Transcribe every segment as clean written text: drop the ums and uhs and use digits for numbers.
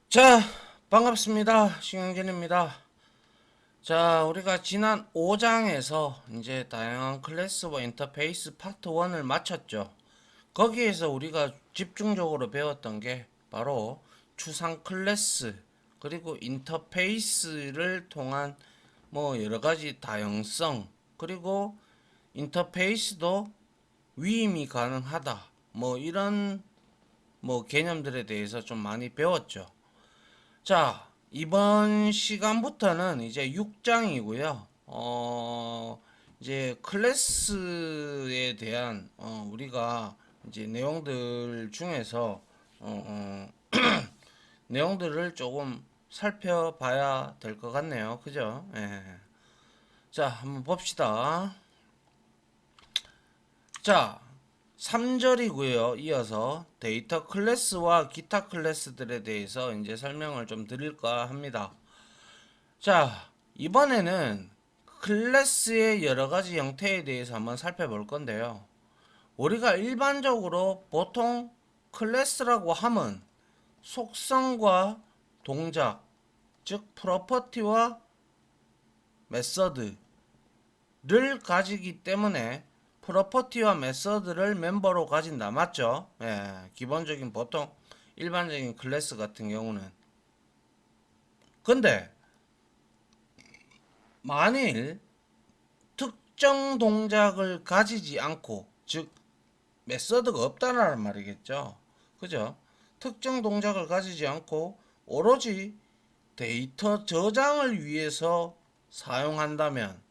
자, 반갑습니다. 신영진입니다. 자, 우리가 지난 5장에서 이제 다양한 클래스와 인터페이스 파트 1을 마쳤죠. 거기에서 우리가 집중적으로 배웠던 게 바로 추상 클래스, 그리고 인터페이스를 통한 뭐 여러 가지 다양성, 그리고 인터페이스도 위임이 가능하다. 뭐 이런 뭐 개념들에 대해서 좀 많이 배웠죠. 자, 이번 시간부터는 이제 6장이고요. 이제 클래스에 대한 우리가 이제 내용들 중에서 내용들을 조금 살펴봐야 될 것 같네요. 그죠? 예. 자, 한번 봅시다. 자, 3절이고요. 이어서 데이터 클래스와 기타 클래스들에 대해서 이제 설명을 좀 드릴까 합니다. 자, 이번에는 클래스의 여러 가지 형태에 대해서 한번 살펴볼 건데요. 우리가 일반적으로 보통 클래스라고 하면 속성과 동작, 즉 프로퍼티와 메서드를 가지기 때문에 프로퍼티와 메서드를 멤버로 가진다. 맞죠? 예, 기본적인 보통 일반적인 클래스 같은 경우는. 근데 만일 특정 동작을 가지지 않고, 즉 메서드가 없다는 말이겠죠. 그죠? 특정 동작을 가지지 않고 오로지 데이터 저장을 위해서 사용한다면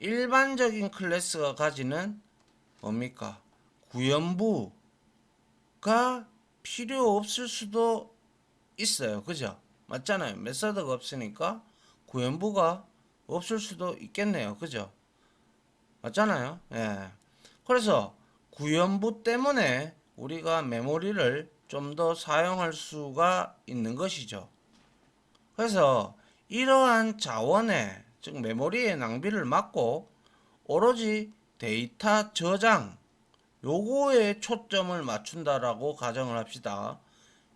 일반적인 클래스가 가지는 뭡니까? 구현부가 필요 없을 수도 있어요. 그죠? 맞잖아요. 메서드가 없으니까 구현부가 없을 수도 있겠네요. 그죠? 맞잖아요. 예. 그래서 구현부 때문에 우리가 메모리를 좀 더 사용할 수가 있는 것이죠. 그래서 이러한 자원의, 즉 메모리의 낭비를 막고 오로지 데이터 저장 요거에 초점을 맞춘다라고 가정을 합시다.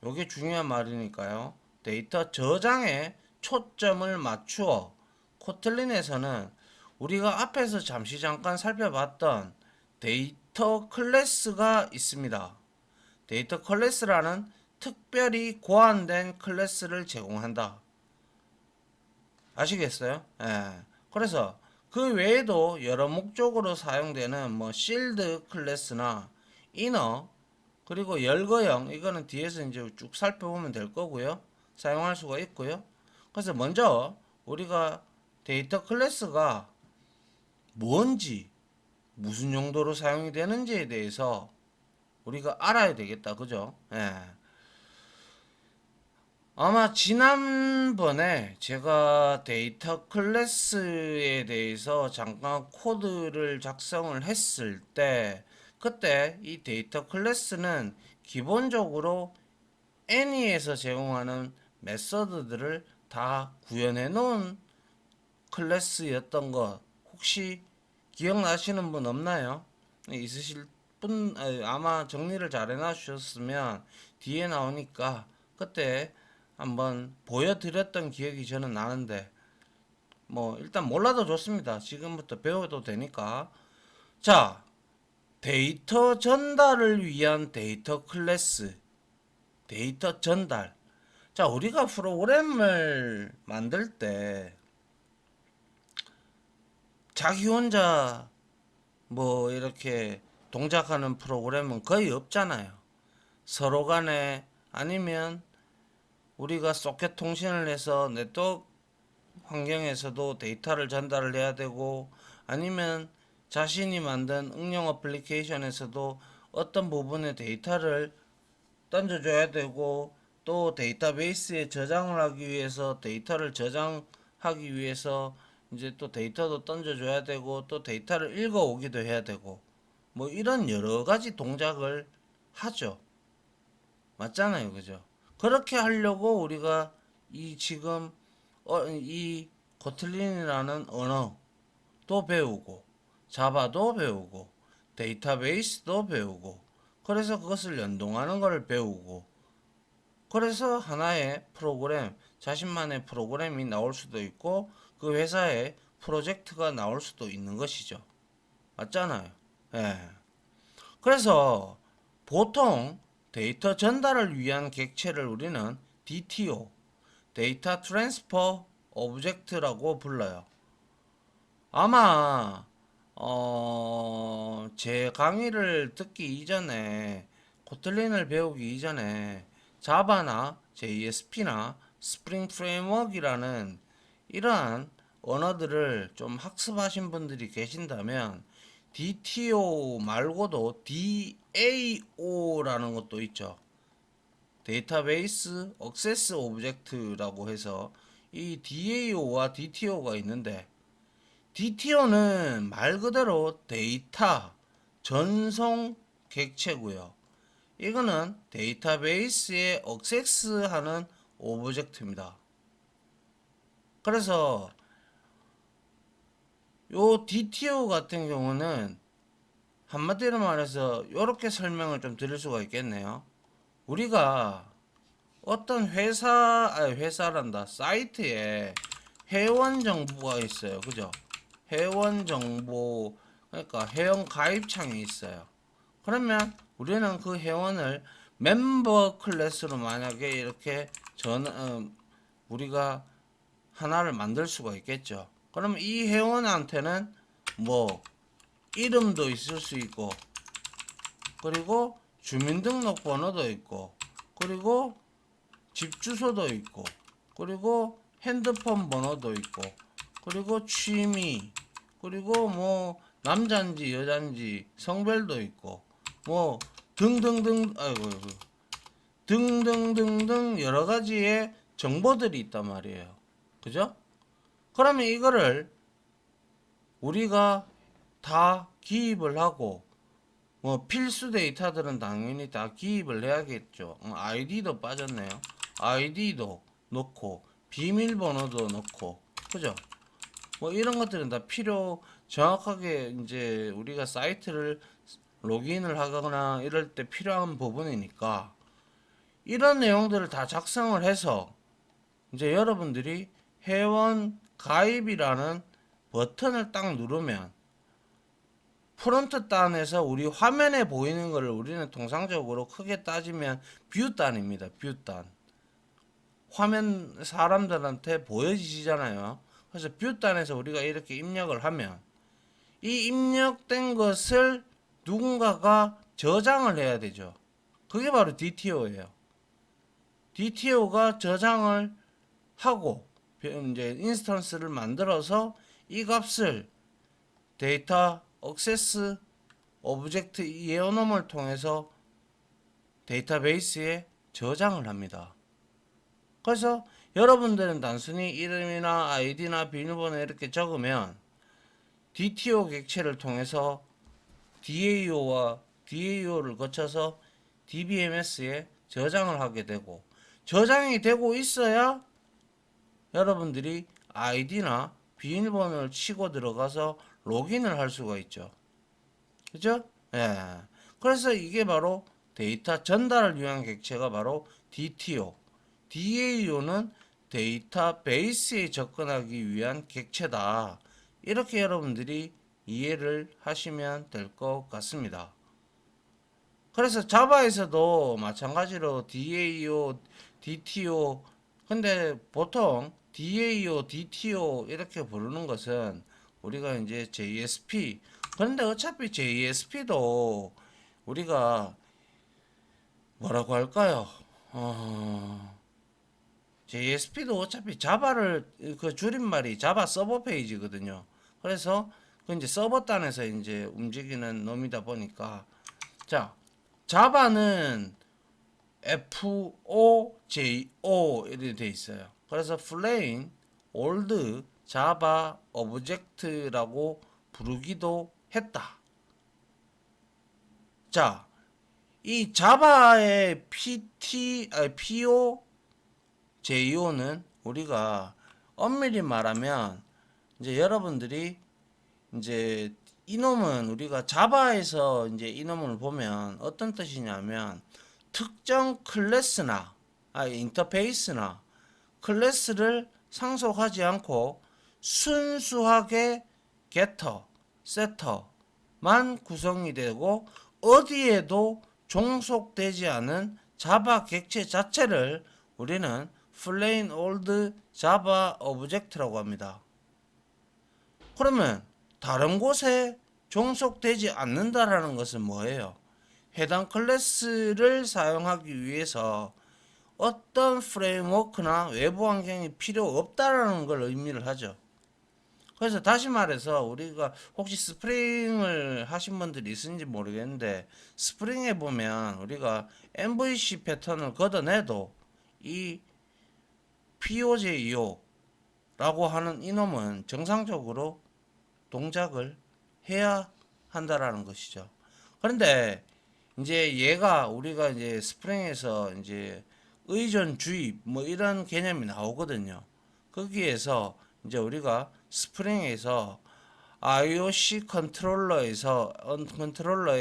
요게 중요한 말이니까요. 데이터 저장에 초점을 맞추어 코틀린에서는 우리가 앞에서 잠깐 살펴봤던 데이터 클래스가 있습니다. 데이터 클래스라는 특별히 고안된 클래스를 제공한다. 아시겠어요? 예. 그래서 그 외에도 여러 목적으로 사용되는 뭐 실드 클래스나 이너, 그리고 열거형, 이거는 뒤에서 이제 쭉 살펴보면 될 거고요. 사용할 수가 있고요. 그래서 먼저 우리가 데이터 클래스가 뭔지, 무슨 용도로 사용이 되는지에 대해서 우리가 알아야 되겠다. 그죠? 예. 아마 지난번에 제가 데이터 클래스에 대해서 잠깐 코드를 작성을 했을 때, 그때 이 데이터 클래스는 기본적으로 애니에서 제공하는 메서드들을 다 구현해 놓은 클래스였던 것 혹시 기억나시는 분 없나요? 있으실 분, 아마 정리를 잘 해놔주셨으면 뒤에 나오니까 그때 한번 보여드렸던 기억이 저는 나는데, 뭐 일단 몰라도 좋습니다. 지금부터 배워도 되니까. 자, 데이터 전달을 위한 데이터 클래스, 데이터 전달. 자, 우리가 프로그램을 만들 때 자기 혼자 뭐 이렇게 동작하는 프로그램은 거의 없잖아요. 서로 간에, 아니면 우리가 소켓 통신을 해서 네트워크 환경에서도 데이터를 전달을 해야 되고, 아니면 자신이 만든 응용 어플리케이션에서도 어떤 부분의 데이터를 던져줘야 되고, 또 데이터베이스에 저장을 하기 위해서 데이터를 저장하기 위해서 이제 또 데이터도 던져줘야 되고, 또 데이터를 읽어오기도 해야 되고, 뭐 이런 여러 가지 동작을 하죠. 맞잖아요. 그죠? 그렇게 하려고 우리가 이 지금 이 코틀린이라는 언어도 배우고, 자바도 배우고, 데이터베이스도 배우고, 그래서 그것을 연동하는 것을 배우고, 그래서 하나의 프로그램, 자신만의 프로그램이 나올 수도 있고 그 회사의 프로젝트가 나올 수도 있는 것이죠. 맞잖아요. 예. 그래서 보통 데이터 전달을 위한 객체를 우리는 DTO, 데이터 트랜스퍼 오브젝트라고 불러요. 아마 제 강의를 듣기 이전에 코틀린을 배우기 이전에 자바나 JSP나 스프링 프레임워크이라는 이러한 언어들을 좀 학습하신 분들이 계신다면 DTO 말고도 DAO라는 것도 있죠. 데이터베이스 액세스 오브젝트라고 해서 이 DAO와 DTO가 있는데 DTO는 말 그대로 데이터 전송 객체고요. 이거는 데이터베이스에 액세스하는 오브젝트입니다. 그래서 요 DTO 같은 경우는 한마디로 말해서 이렇게 설명을 좀 드릴 수가 있겠네요. 우리가 어떤 회사란다. 사이트에 회원 정보가 있어요. 그죠? 회원 정보, 그러니까 회원 가입창이 있어요. 그러면 우리는 그 회원을 멤버 클래스로 만약에 이렇게 우리가 하나를 만들 수가 있겠죠. 그러면 이 회원한테는 뭐 이름도 있을 수 있고, 그리고 주민등록번호도 있고, 그리고 집 주소도 있고, 그리고 핸드폰 번호도 있고, 그리고 취미, 그리고 뭐 남자인지 여자인지 성별도 있고, 뭐 등등등, 아이고, 등등등등 여러 가지의 정보들이 있단 말이에요. 그죠? 그러면 이거를 우리가 다 기입을 하고, 뭐 필수 데이터들은 당연히 다 기입을 해야겠죠. 아이디도 빠졌네요. 아이디도 넣고 비밀번호도 넣고, 그죠? 뭐 이런 것들은 다 정확하게 이제 우리가 사이트를 로그인을 하거나 이럴 때 필요한 부분이니까 이런 내용들을 다 작성을 해서 이제 여러분들이 회원 가입이라는 버튼을 딱 누르면 프론트 단에서 우리 화면에 보이는 것을 우리는 통상적으로 크게 따지면 뷰 단입니다. 뷰 단. 화면 사람들한테 보여지잖아요. 그래서 뷰 단에서 우리가 이렇게 입력을 하면 이 입력된 것을 누군가가 저장을 해야 되죠. 그게 바로 DTO예요. DTO가 저장을 하고 이제 인스턴스를 만들어서 이 값을 데이터 액세스 오브젝트 예어놈을 통해서 데이터베이스에 저장을 합니다. 그래서 여러분들은 단순히 이름이나 아이디나 비밀번호 이렇게 적으면 DTO 객체를 통해서 DAO를 거쳐서 DBMS에 저장을 하게 되고, 저장이 되고 있어야 여러분들이 아이디나 비밀번호를 치고 들어가서 로그인을 할 수가 있죠. 그죠? 예. 그래서 이게 바로 데이터 전달을 위한 객체가 바로 DTO. DAO는 데이터베이스에 접근하기 위한 객체다. 이렇게 여러분들이 이해를 하시면 될 것 같습니다. 그래서 자바에서도 마찬가지로 DAO, DTO, 근데 보통 DAO, DTO 이렇게 부르는 것은 우리가 이제 JSP, 그런데 어차피 JSP도 우리가 뭐라고 할까요? JSP도 어차피 자바를 그 줄임말이 자바 서버 페이지거든요. 그래서 그 이제 서버 단에서 이제 움직이는 놈이다 보니까 자, 자바는 FOJO 이렇게 돼 있어요. 그래서 plain old java object라고 부르기도 했다. 자, 이 자바의 POJO는 우리가 엄밀히 말하면 이제 여러분들이 이제 이놈은 우리가 자바에서 이제 이놈을 보면 어떤 뜻이냐면 특정 클래스나 인터페이스나 클래스를 상속하지 않고 순수하게 getter, setter만 구성이 되고 어디에도 종속되지 않은 자바 객체 자체를 우리는 plain old java object라고 합니다. 그러면 다른 곳에 종속되지 않는다라는 것은 뭐예요? 해당 클래스를 사용하기 위해서 어떤 프레임워크나 외부 환경이 필요 없다라는 걸 의미를 하죠. 그래서 다시 말해서 우리가 혹시 스프링을 하신 분들이 있는지 모르겠는데 스프링에 보면 우리가 MVC 패턴을 걷어내도 이 POJ2O라고 하는 이놈은 정상적으로 동작을 해야 한다라는 것이죠. 그런데 이제 얘가 우리가 이제 스프링에서 이제 의존 주입 뭐 이런 개념이 나오거든요. 거기에서 이제 우리가 스프링에서 IOC 컨트롤러에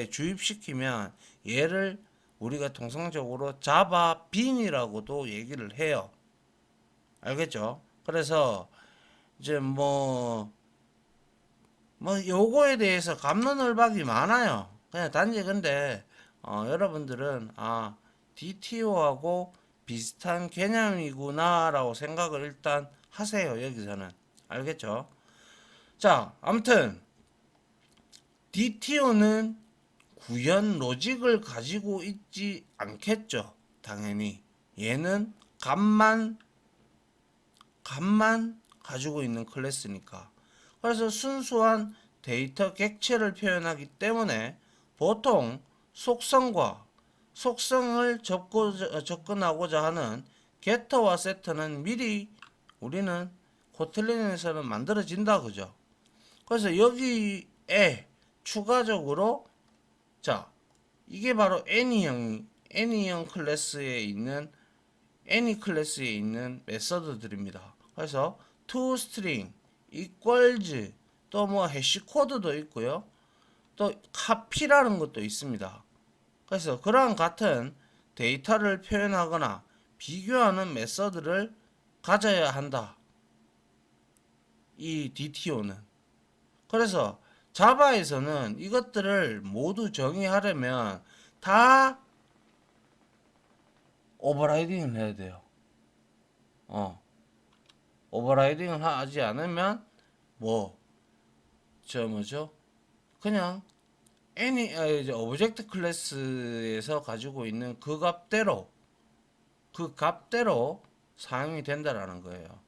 주입시키면 얘를 우리가 통상적으로 자바 빈이라고도 얘기를 해요. 알겠죠? 그래서 이제 요거에 대해서 갑론을박이 많아요. 그냥 단지 근데 여러분들은 DTO하고 비슷한 개념이구나라고 생각을 일단 하세요. 여기서는 알겠죠? 자, 아무튼 DTO는 구현 로직을 가지고 있지 않겠죠. 당연히 얘는 값만 가지고 있는 클래스니까. 그래서 순수한 데이터 객체를 표현하기 때문에 보통 속성을 접근하고자 하는 getter와 setter는 미리 우리는 코틀린에서는 만들어진다 그죠. 그래서 여기에 추가적으로 자 이게 바로 애니형 클래스에 있는 any 클래스에 있는 메서드들입니다. 그래서 toString, equals 또 뭐 해시 코드도 있고요. 또 copy라는 것도 있습니다. 그래서 그러한 같은 데이터를 표현하거나 비교하는 메서드를 가져야 한다. 이 DTO는. 그래서 자바에서는 이것들을 모두 정의하려면 다 오버라이딩을 해야 돼요. 오버라이딩을 하지 않으면 그냥 이제 오브젝트 클래스에서 가지고 있는 그 값대로 사용이 된다라는 거예요.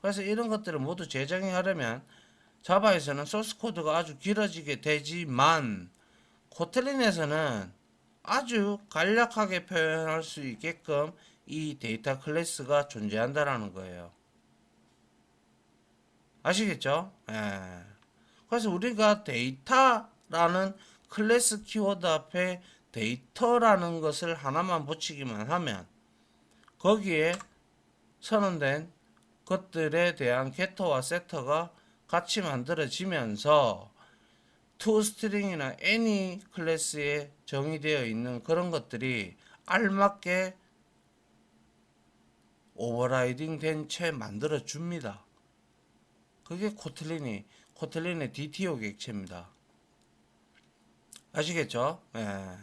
그래서 이런 것들을 모두 재정의하려면 자바에서는 소스 코드가 아주 길어지게 되지만 코틀린에서는 아주 간략하게 표현할 수 있게끔 이 데이터 클래스가 존재한다라는 거예요. 아시겠죠? 예. 그래서 우리가 데이터라는 클래스 키워드 앞에 데이터라는 것을 하나만 붙이기만 하면 거기에 선언된 것들에 대한 getter와 setter가 같이 만들어지면서 toString이나 any 클래스에 정의되어 있는 그런 것들이 알맞게 오버라이딩 된 채 만들어 줍니다. 그게 코틀린의 DTO 객체입니다. 아시겠죠? 예.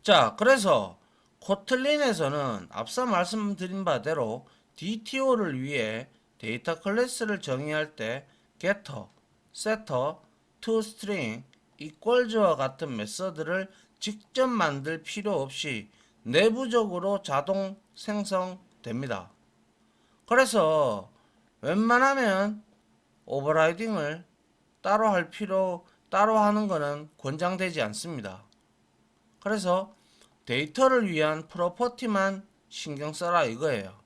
자, 그래서 코틀린에서는 앞서 말씀드린 바대로 DTO를 위해 데이터 클래스를 정의할 때 getter, setter, toString, equals와 같은 메서드를 직접 만들 필요 없이 내부적으로 자동 생성됩니다. 그래서 웬만하면 오버라이딩을 따로 하는 것은 권장되지 않습니다. 그래서 데이터를 위한 프로퍼티만 신경 써라 이거예요.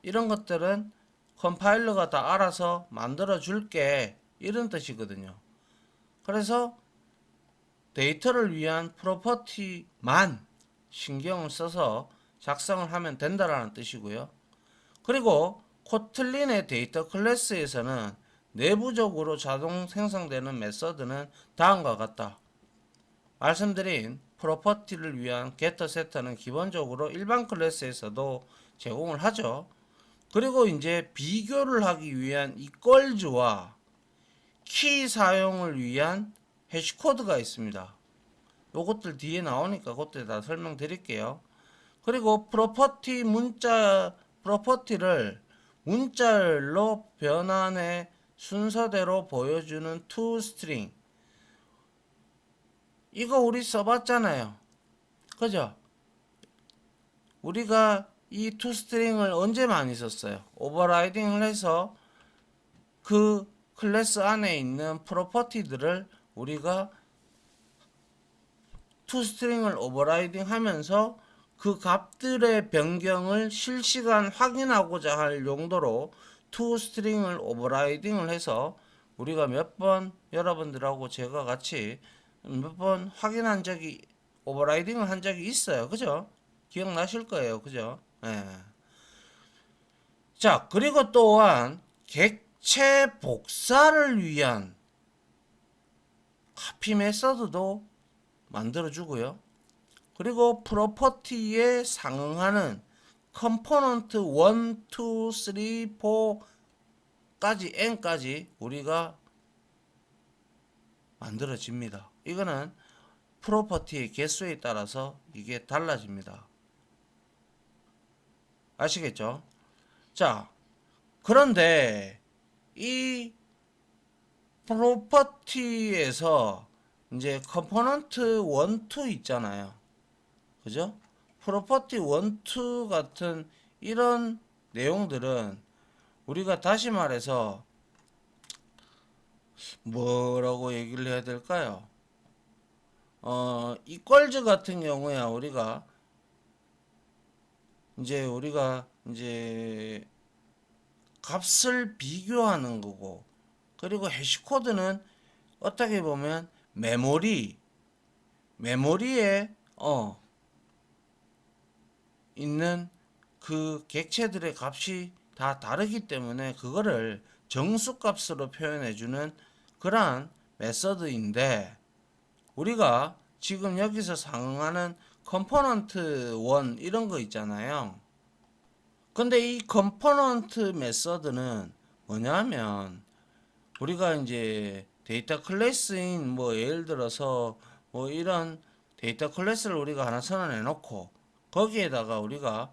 이런 것들은 컴파일러가 다 알아서 만들어 줄게 이런 뜻이거든요. 그래서 데이터를 위한 프로퍼티만 신경을 써서 작성을 하면 된다라는 뜻이고요. 그리고 코틀린의 데이터 클래스에서는 내부적으로 자동 생성되는 메서드는 다음과 같다. 말씀드린 프로퍼티를 위한 getter setter는 기본적으로 일반 클래스에서도 제공을 하죠. 그리고 이제 비교를 하기 위한 equals와 키 사용을 위한 해시코드가 있습니다. 요것들 뒤에 나오니까 그때 다 설명드릴게요. 그리고 프로퍼티를 문자열로 변환해 순서대로 보여주는 toString. 이거 우리 써봤잖아요. 그죠? 우리가 이 toString을 언제 많이 썼어요? 오버라이딩을 해서 그 클래스 안에 있는 프로퍼티들을 우리가 toString을 오버라이딩 하면서 그 값들의 변경을 실시간 확인하고자 할 용도로 toString을 오버라이딩을 해서 우리가 몇 번 여러분들하고 제가 같이 몇 번 확인한 적이 오버라이딩을 한 적이 있어요. 그죠? 기억나실 거예요. 그죠? 예. 자, 그리고 또한 객체 복사를 위한 카피 메서드도 만들어주고요. 그리고 프로퍼티에 상응하는 컴포넌트 1, 2, 3, 4까지 n까지 우리가 만들어집니다. 이거는 프로퍼티의 개수에 따라서 이게 달라집니다. 아시겠죠? 자, 그런데 이 프로퍼티에서 이제 컴포넌트 1, 2 있잖아요. 그죠? 프로퍼티 1, 2 같은 이런 내용들은 우리가 다시 말해서 뭐라고 얘기를 해야 될까요? 이퀄즈 같은 경우야 우리가 이제 값을 비교하는 거고, 그리고 해시코드는 어떻게 보면 메모리에 있는 그 객체들의 값이 다 다르기 때문에 그거를 정수값으로 표현해주는 그러한 메서드인데, 우리가 지금 여기서 상응하는 컴포넌트 1 이런 거 있잖아요. 근데 이 컴포넌트 메서드는 뭐냐면 우리가 이제 데이터 클래스인 뭐 예를 들어서 뭐 이런 데이터 클래스를 우리가 하나 선언해 놓고 거기에다가 우리가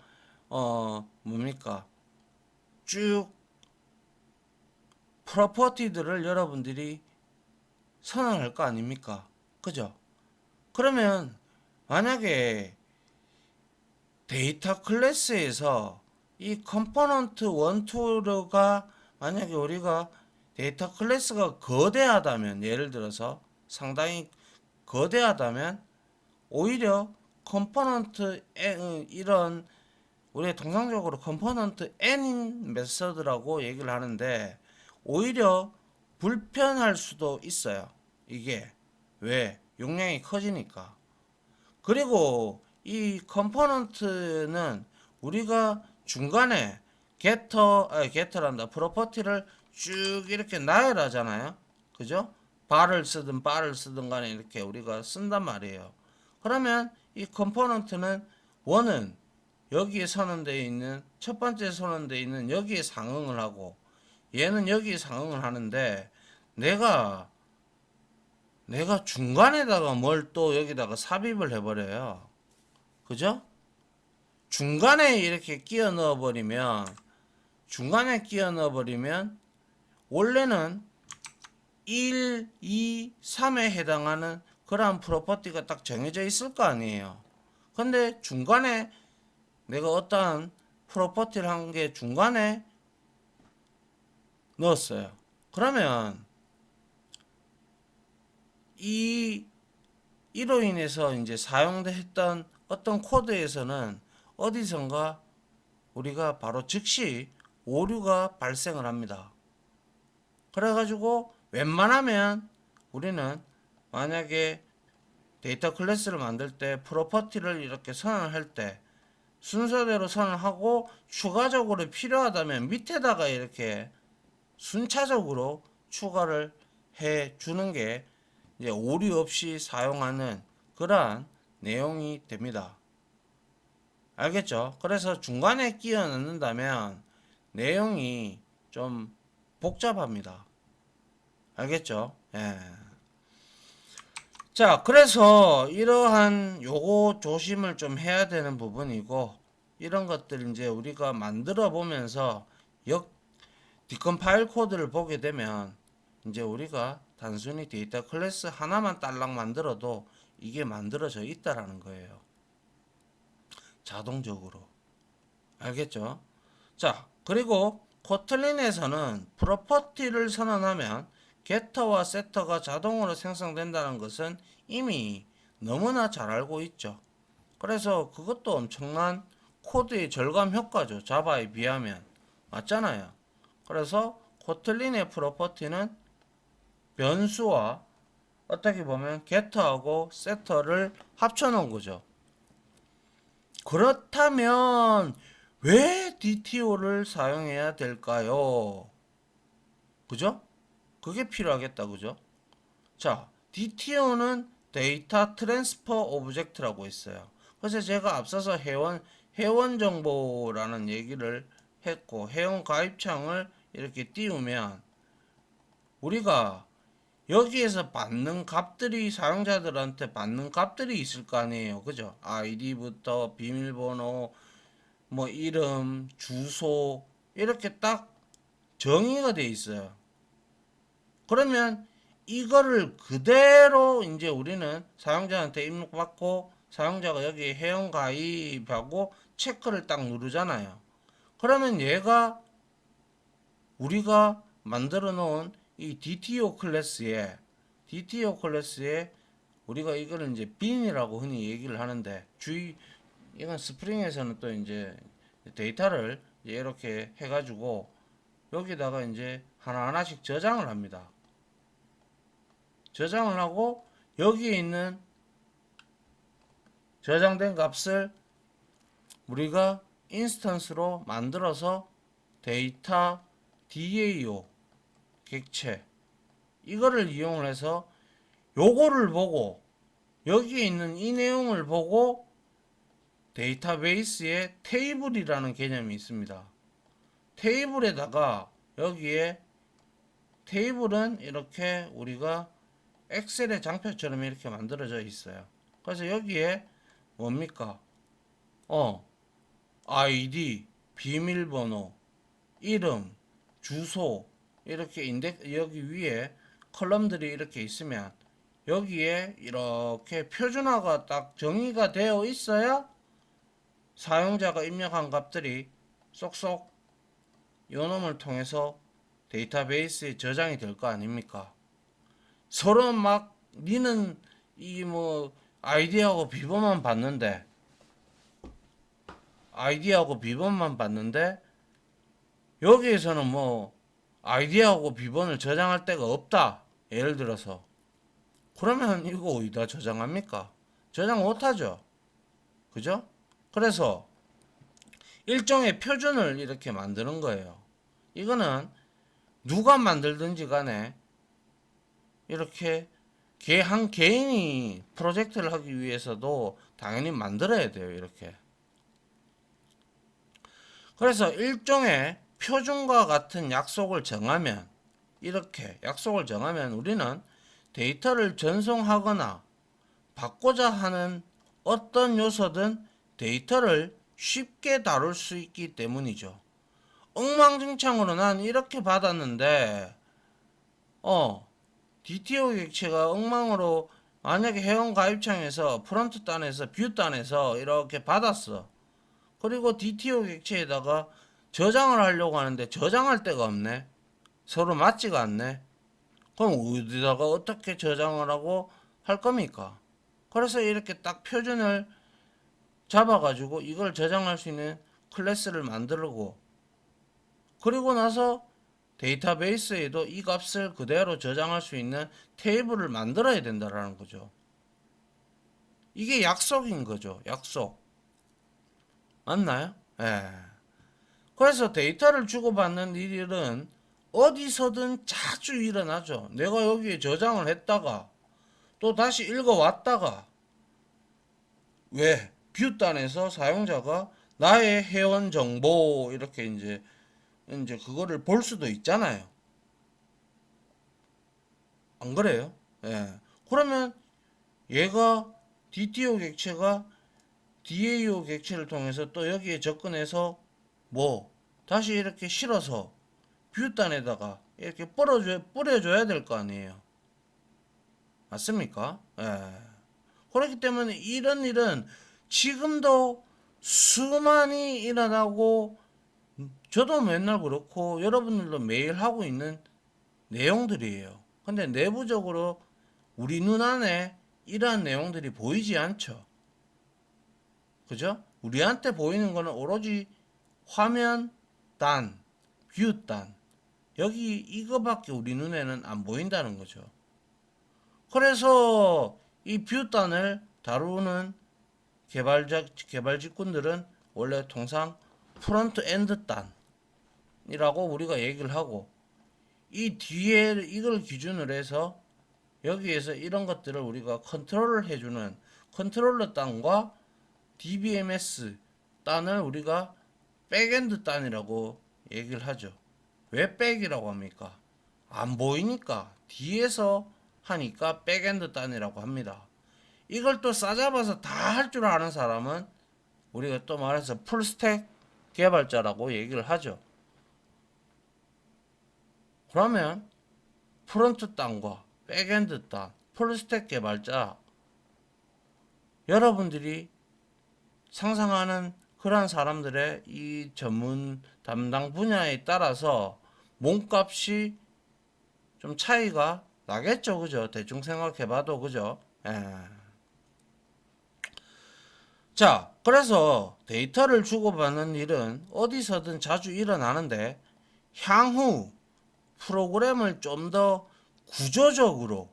뭡니까 쭉 프로퍼티들을 여러분들이 선언할 거 아닙니까? 그죠? 그러면 만약에 데이터 클래스에서 이 컴포넌트 1, 2가 만약에 우리가 데이터 클래스가 거대하다면, 예를 들어서 상당히 거대하다면 오히려 컴포넌트 이런 우리가 통상적으로 컴포넌트 n인 메서드라고 얘기를 하는데 오히려 불편할 수도 있어요. 이게 왜? 용량이 커지니까. 그리고 이 컴포넌트는 우리가 중간에 게터란다. 프로퍼티를 쭉 이렇게 나열하잖아요. 그죠? bar를 쓰든 bar를 쓰든 간에 이렇게 우리가 쓴단 말이에요. 그러면 이 컴포넌트는 원은 여기에 선언되어 있는 첫 번째 선언되어 있는 여기에 상응을 하고 얘는 여기에 상응을 하는데 내가 중간에다가 뭘 또 여기다가 삽입을 해버려요. 그죠? 중간에 이렇게 끼워 넣어버리면 원래는 1, 2, 3에 해당하는 그러한 프로퍼티가 딱 정해져 있을 거 아니에요. 근데 중간에 내가 어떠한 프로퍼티를 한 게 중간에 넣었어요. 그러면 이로 인해서 이제 사용했던 어떤 코드에서는 어디선가 우리가 바로 즉시 오류가 발생을 합니다. 그래가지고 웬만하면 우리는 만약에 데이터 클래스를 만들 때 프로퍼티를 이렇게 선언할 때 순서대로 선언하고 추가적으로 필요하다면 밑에다가 이렇게 순차적으로 추가를 해 주는 게 이제 오류 없이 사용하는 그러한 내용이 됩니다. 알겠죠? 그래서 중간에 끼워 넣는다면 내용이 좀 복잡합니다. 알겠죠? 예. 자, 그래서 이러한 요거 조심을 좀 해야 되는 부분이고, 이런 것들 이제 우리가 만들어 보면서 디컴파일 코드를 보게 되면 이제 우리가 단순히 데이터 클래스 하나만 딸랑 만들어도 이게 만들어져 있다라는 거예요. 자동적으로. 알겠죠? 자, 그리고 코틀린에서는 프로퍼티를 선언하면 게터와 세터가 자동으로 생성된다는 것은 이미 너무나 잘 알고 있죠. 그래서 그것도 엄청난 코드의 절감 효과죠. 자바에 비하면. 맞잖아요. 그래서 코틀린의 프로퍼티는 변수와 어떻게 보면 게터하고 세터를 합쳐놓은 거죠. 그렇다면 왜 DTO를 사용해야 될까요? 그죠? 그게 필요하겠다. 그죠? 자, DTO는 데이터 트랜스퍼 오브젝트라고 있어요. 그래서 제가 앞서서 회원 정보라는 얘기를 했고, 회원 가입창을 이렇게 띄우면 우리가 여기에서 받는 값들이 사용자들한테 받는 값들이 있을 거 아니에요. 그죠? 아이디부터 비밀번호, 뭐 이름, 주소 이렇게 딱 정의가 돼 있어요. 그러면 이거를 그대로 이제 우리는 사용자한테 입력받고 사용자가 여기 회원 가입하고 체크를 딱 누르잖아요. 그러면 얘가 우리가 만들어 놓은 이 DTO 클래스에 우리가 이거를 이제 빈이라고 흔히 얘기를 하는데 이건 스프링에서는 또 이제 데이터를 이제 이렇게 해가지고 여기다가 이제 하나하나씩 저장을 합니다. 저장을 하고 여기에 있는 저장된 값을 우리가 인스턴스로 만들어서 데이터 DAO 객체 이거를 이용을 해서 요거를 보고 여기에 있는 이 내용을 보고 데이터베이스에 테이블이라는 개념이 있습니다. 테이블에다가 여기에 테이블은 이렇게 우리가 엑셀의 장표처럼 이렇게 만들어져 있어요. 그래서 여기에 뭡니까? 아이디, 비밀번호, 이름, 주소 이렇게 여기 위에 컬럼들이 이렇게 있으면 여기에 이렇게 표준화가 딱 정의가 되어 있어야 사용자가 입력한 값들이 쏙쏙 요놈을 통해서 데이터베이스에 저장이 될 거 아닙니까? 서로 막 니는 이 뭐 아이디하고 비번만 받는데 여기에서는 뭐 아이디하고 비번을 저장할 데가 없다. 예를 들어서 그러면 이거 어디다 저장합니까? 저장 못하죠. 그죠? 그래서 일종의 표준을 이렇게 만드는 거예요. 이거는 누가 만들든지 간에 이렇게 한 개인이 프로젝트를 하기 위해서도 당연히 만들어야 돼요. 이렇게. 그래서 일종의 표준과 같은 약속을 정하면 이렇게 약속을 정하면 우리는 데이터를 전송하거나 받고자 하는 어떤 요소든 데이터를 쉽게 다룰 수 있기 때문이죠. 엉망진창으로 난 이렇게 받았는데 DTO 객체가 엉망으로 만약에 회원 가입창에서 프론트 단에서 뷰 단에서 이렇게 받았어. 그리고 DTO 객체에다가 저장을 하려고 하는데 저장할 데가 없네. 서로 맞지가 않네. 그럼 어디다가 어떻게 저장을 하고 할 겁니까? 그래서 이렇게 딱 표준을 잡아가지고 이걸 저장할 수 있는 클래스를 만들고 그리고 나서 데이터베이스에도 이 값을 그대로 저장할 수 있는 테이블을 만들어야 된다라는 거죠. 이게 약속인 거죠. 약속. 맞나요? 예. 그래서 데이터를 주고받는 일은 어디서든 자주 일어나죠. 내가 여기에 저장을 했다가 또 다시 읽어왔다가 왜? 뷰단에서 사용자가 나의 회원 정보 이렇게 이제 그거를 볼 수도 있잖아요. 안 그래요? 예. 그러면 얘가 DTO 객체가 DAO 객체를 통해서 또 여기에 접근해서 뭐 다시 이렇게 실어서 뷰단에다가 이렇게 뿌려줘야 될 거 아니에요. 맞습니까? 예. 그렇기 때문에 이런 일은 지금도 수많이 일어나고 저도 맨날 그렇고 여러분들도 매일 하고 있는 내용들이에요. 근데 내부적으로 우리 눈 안에 이러한 내용들이 보이지 않죠. 그죠? 우리한테 보이는 거는 오로지 화면 단, 뷰 단. 여기 이거밖에 우리 눈에는 안 보인다는 거죠. 그래서 이 뷰 단을 다루는 개발 직군들은 원래 통상 프론트 엔드 단이라고 우리가 얘기를 하고 이 뒤에 이걸 기준으로 해서 여기에서 이런 것들을 우리가 컨트롤을 해주는 컨트롤러 단과 DBMS 단을 우리가 백엔드 단이라고 얘기를 하죠. 왜 백이라고 합니까? 안 보이니까 뒤에서 하니까 백엔드 단이라고 합니다. 이걸 또 싸잡아서 다 할 줄 아는 사람은 우리가 또 말해서 풀스택 개발자라고 얘기를 하죠. 그러면 프론트 단과 백엔드 단, 풀스택 개발자 여러분들이 상상하는 그러한 사람들의 이 전문 담당 분야에 따라서 몸값이 좀 차이가 나겠죠, 그죠? 대충 생각해봐도 그죠? 예. 자, 그래서 데이터를 주고받는 일은 어디서든 자주 일어나는데 향후 프로그램을 좀 더 구조적으로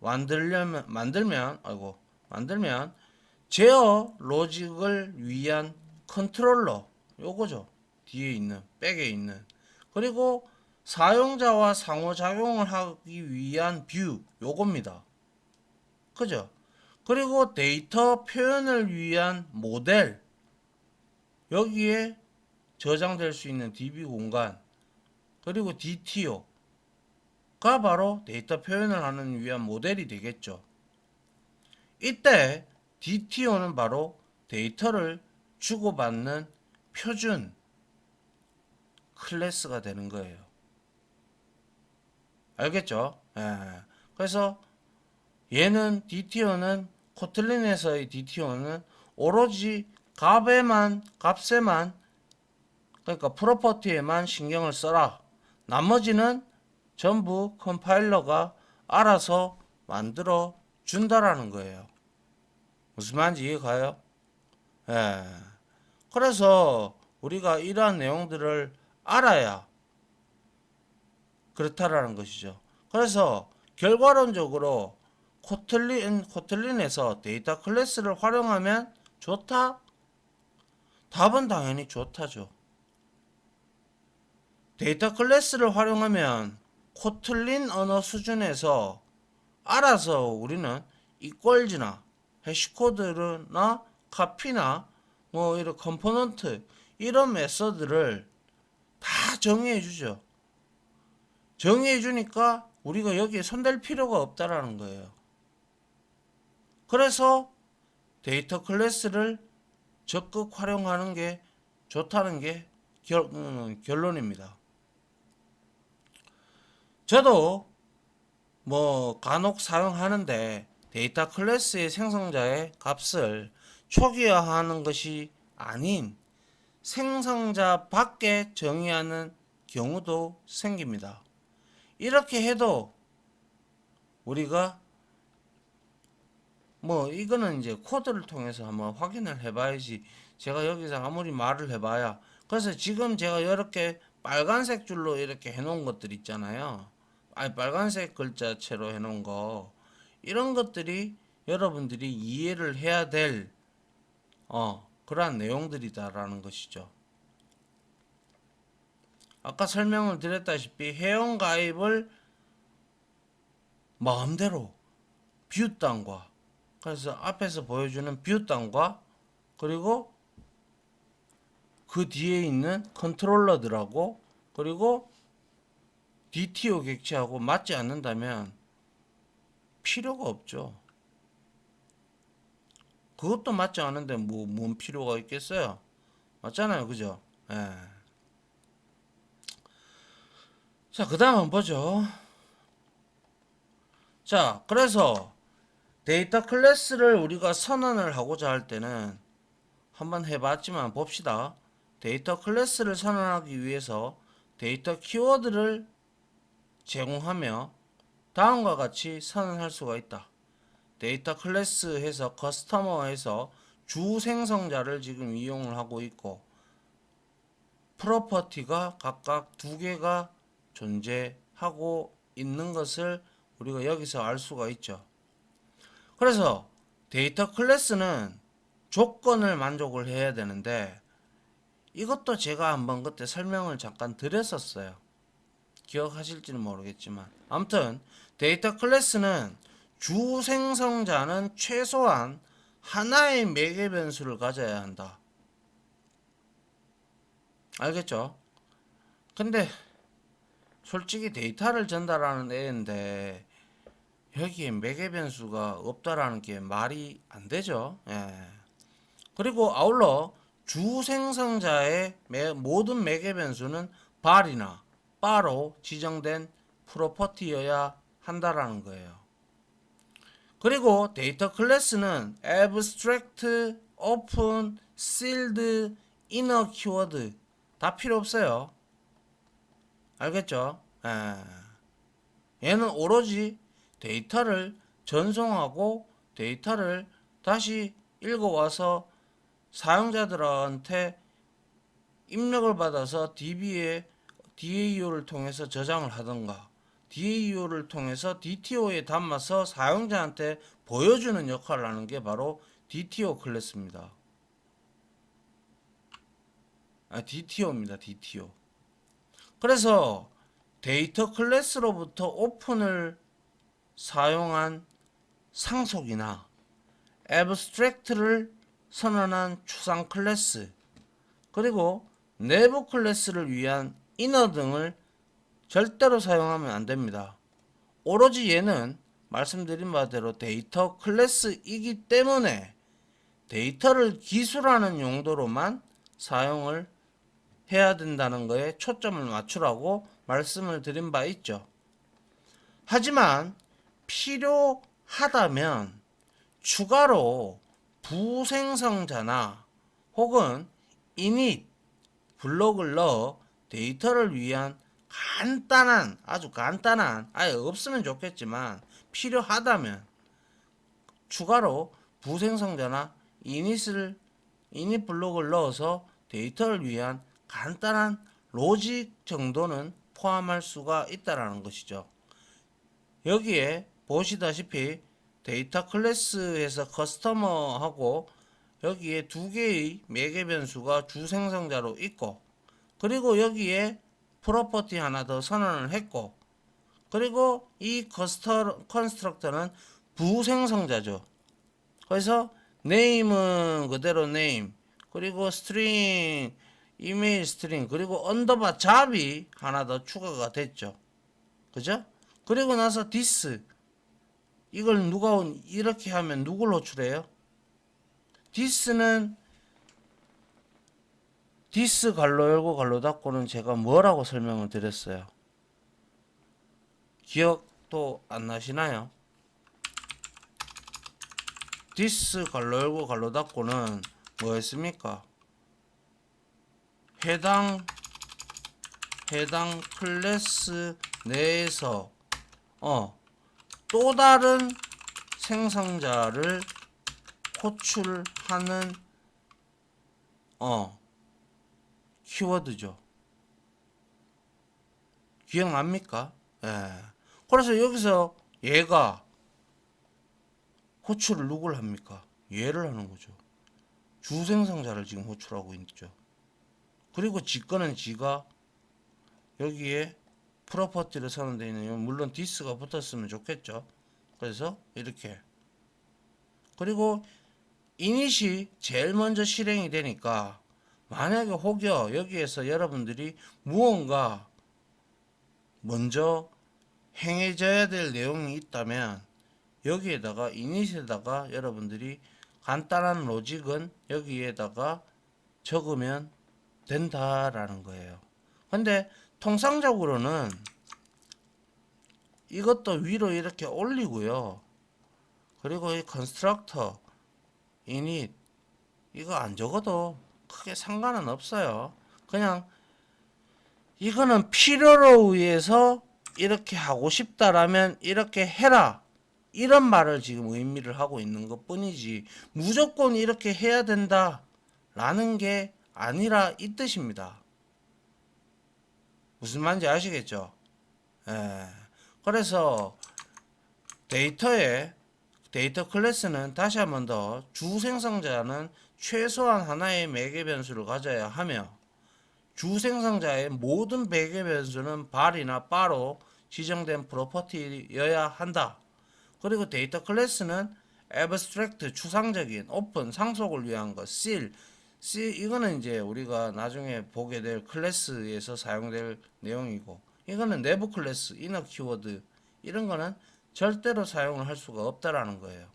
만들면 제어 로직을 위한 컨트롤러 요거죠. 뒤에 있는 백에 있는 그리고 사용자와 상호작용을 하기 위한 뷰 요겁니다. 그죠? 그리고 데이터 표현을 위한 모델 여기에 저장될 수 있는 DB 공간 그리고 DTO가 바로 데이터 표현을 하는 위한 모델이 되겠죠. 이때 DTO는 바로 데이터를 주고받는 표준 클래스가 되는 거예요. 알겠죠? 예. 그래서 얘는 DTO는 코틀린에서의 DTO는 오로지 값에만 그러니까 프로퍼티에만 신경을 써라. 나머지는 전부 컴파일러가 알아서 만들어 준다라는 거예요. 무슨 말인지 이해가요? 예. 그래서 우리가 이러한 내용들을 알아야 그렇다라는 것이죠. 그래서 결과론적으로 코틀린에서 데이터 클래스를 활용하면 좋다? 답은 당연히 좋다죠. 데이터 클래스를 활용하면 코틀린 언어 수준에서 알아서 우리는 이퀄즈나 해시코드나 카피나 뭐 이런 컴포넌트 이런 메서드를 다 정의해 주죠. 정의해 주니까 우리가 여기에 손댈 필요가 없다라는 거예요. 그래서 데이터 클래스를 적극 활용하는 게 좋다는 게 결론입니다. 저도 뭐 간혹 사용하는데 데이터 클래스의 생성자의 값을 초기화하는 것이 아닌 생성자 밖에 정의하는 경우도 생깁니다. 이렇게 해도 우리가 뭐 이거는 이제 코드를 통해서 한번 확인을 해봐야지 제가 여기서 아무리 말을 해봐야 그래서 지금 제가 이렇게 빨간색 줄로 이렇게 해놓은 것들 있잖아요. 아니 빨간색 글자체로 해놓은 거 이런 것들이 여러분들이 이해를 해야 될 그러한 내용들이다라는 것이죠. 아까 설명을 드렸다시피 회원가입을 마음대로 뷰단과 그래서 앞에서 보여주는 뷰 단과 그리고 그 뒤에 있는 컨트롤러들하고 그리고 DTO 객체하고 맞지 않는다면 필요가 없죠. 그것도 맞지 않은데 뭔 필요가 있겠어요? 맞잖아요. 그죠? 예. 자, 그 다음 한번 보죠. 자, 그래서 데이터 클래스를 우리가 선언을 하고자 할 때는 한번 해봤지만 봅시다. 데이터 클래스를 선언하기 위해서 데이터 키워드를 제공하며 다음과 같이 선언할 수가 있다. 데이터 클래스에서 커스터머에서 주 생성자를 지금 이용을 하고 있고 프로퍼티가 각각 두 개가 존재하고 있는 것을 우리가 여기서 알 수가 있죠. 그래서 데이터 클래스는 조건을 만족을 해야 되는데 이것도 제가 한번 그때 설명을 잠깐 드렸었어요. 기억하실지는 모르겠지만 아무튼 데이터 클래스는 주 생성자는 최소한 하나의 매개 변수를 가져야 한다. 알겠죠? 근데 솔직히 데이터를 전달하는 애인데 여기에 매개 변수가 없다라는 게 말이 안 되죠. 예. 그리고 아울러 주 생성자의 모든 매개 변수는 발이나 바로 지정된 프로퍼티여야 한다라는 거예요. 그리고 데이터 클래스는 abstract, open, sealed, inner 키워드 다 필요 없어요. 알겠죠? 얘는 오로지 데이터를 전송하고 데이터를 다시 읽어와서 사용자들한테 입력을 받아서 DB에 DAU를 통해서 저장을 하던가 DAU를 통해서 DTO에 담아서 사용자한테 보여주는 역할을 하는 게 바로 DTO 클래스입니다. DTO입니다. DTO. 그래서 데이터 클래스로부터 오픈을 사용한 상속이나 애브스트랙트를 선언한 추상 클래스 그리고 내부 클래스를 위한 이너 등을 절대로 사용하면 안 됩니다. 오로지 얘는 말씀드린 바대로 데이터 클래스이기 때문에 데이터를 기술하는 용도로만 사용을 해야 된다는 거에 초점을 맞추라고 말씀을 드린 바 있죠. 하지만 필요하다면 추가로 부생성자나 혹은 init 블록을 넣어 데이터를 위한 간단한 아주 간단한 아예 없으면 좋겠지만 필요하다면 추가로 부생성자나 init 블록을 넣어서 데이터를 위한 간단한 로직 정도는 포함할 수가 있다라는 것이죠. 여기에 보시다시피 데이터 클래스에서 커스터머하고 여기에 두 개의 매개 변수가 주 생성자로 있고 그리고 여기에 프로퍼티 하나 더 선언을 했고 그리고 이 컨스트럭터는 부생성자죠. 그래서 네임은 그대로 네임 그리고 스트링 이메일 스트링 그리고 언더바 잡이 하나 더 추가가 됐죠. 그죠? 그리고 나서 디스 이걸 누가 이렇게 하면 누굴 호출해요? 디스는 디스 갈로 열고 갈로 닫고는 제가 뭐라고 설명을 드렸어요? 기억도 안 나시나요? 디스 갈로 열고 갈로 닫고는 뭐였습니까? 해당 클래스 내에서 또 다른 생성자를 호출하는 키워드죠. 기억납니까? 예. 그래서 여기서 얘가 호출을 누굴 합니까? 얘를 하는 거죠. 주생성자를 지금 호출하고 있죠. 그리고 지 거는 지가 여기에 프로퍼티를 선언되어 있는 물론 디스가 붙었으면 좋겠죠. 그래서 이렇게 그리고 이닛이 제일 먼저 실행이 되니까 만약에 혹여 여기에서 여러분들이 무언가 먼저 행해져야 될 내용이 있다면 여기에다가 이닛에다가 여러분들이 간단한 로직은 여기에다가 적으면 된다라는 거예요. 근데 통상적으로는 이것도 위로 이렇게 올리고요. 그리고 이 컨스트럭터 init 이거 안 적어도 크게 상관은 없어요. 그냥 이거는 필요로 의해서 이렇게 하고 싶다라면 이렇게 해라, 이런 말을 지금 의미를 하고 있는 것 뿐이지 무조건 이렇게 해야 된다 라는 게 아니라 이 뜻입니다. 무슨 말인지 아시겠죠? 예. 그래서 데이터 클래스는 다시 한 번 더 주 생성자는 최소한 하나의 매개 변수를 가져야 하며 주 생성자의 모든 매개 변수는 발이나 바로 지정된 프로퍼티여야 한다. 그리고 데이터 클래스는 abstract 추상적인 오픈 상속을 위한 것 seal 이거는 이제 우리가 나중에 보게 될 클래스에서 사용될 내용이고 이거는 내부 클래스 이너 키워드 이런 거는 절대로 사용을 할 수가 없다라는 거예요.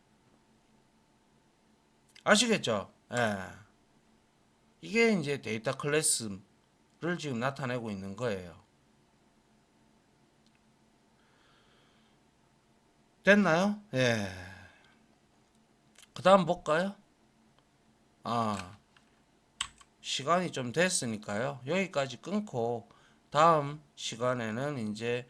아시겠죠? 예. 이게 이제 데이터 클래스를 지금 나타내고 있는 거예요. 됐나요? 예. 그 다음 볼까요? 시간이 좀 됐으니까요. 여기까지 끊고 다음 시간에는 이제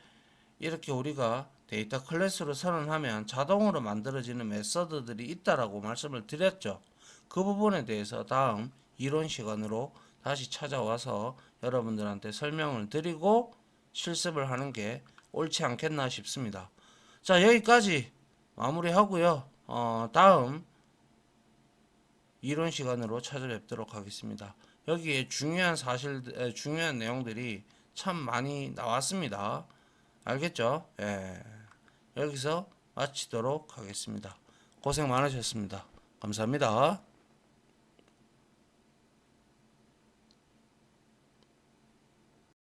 이렇게 우리가 데이터 클래스로 선언하면 자동으로 만들어지는 메서드들이 있다라고 말씀을 드렸죠. 그 부분에 대해서 다음 이론 시간으로 다시 찾아와서 여러분들한테 설명을 드리고 실습을 하는 게 옳지 않겠나 싶습니다. 자, 여기까지 마무리하고요. 다음 이론 시간으로 찾아뵙도록 하겠습니다. 여기에 중요한 내용들이 참 많이 나왔습니다. 알겠죠? 예. 여기서 마치도록 하겠습니다. 고생 많으셨습니다. 감사합니다.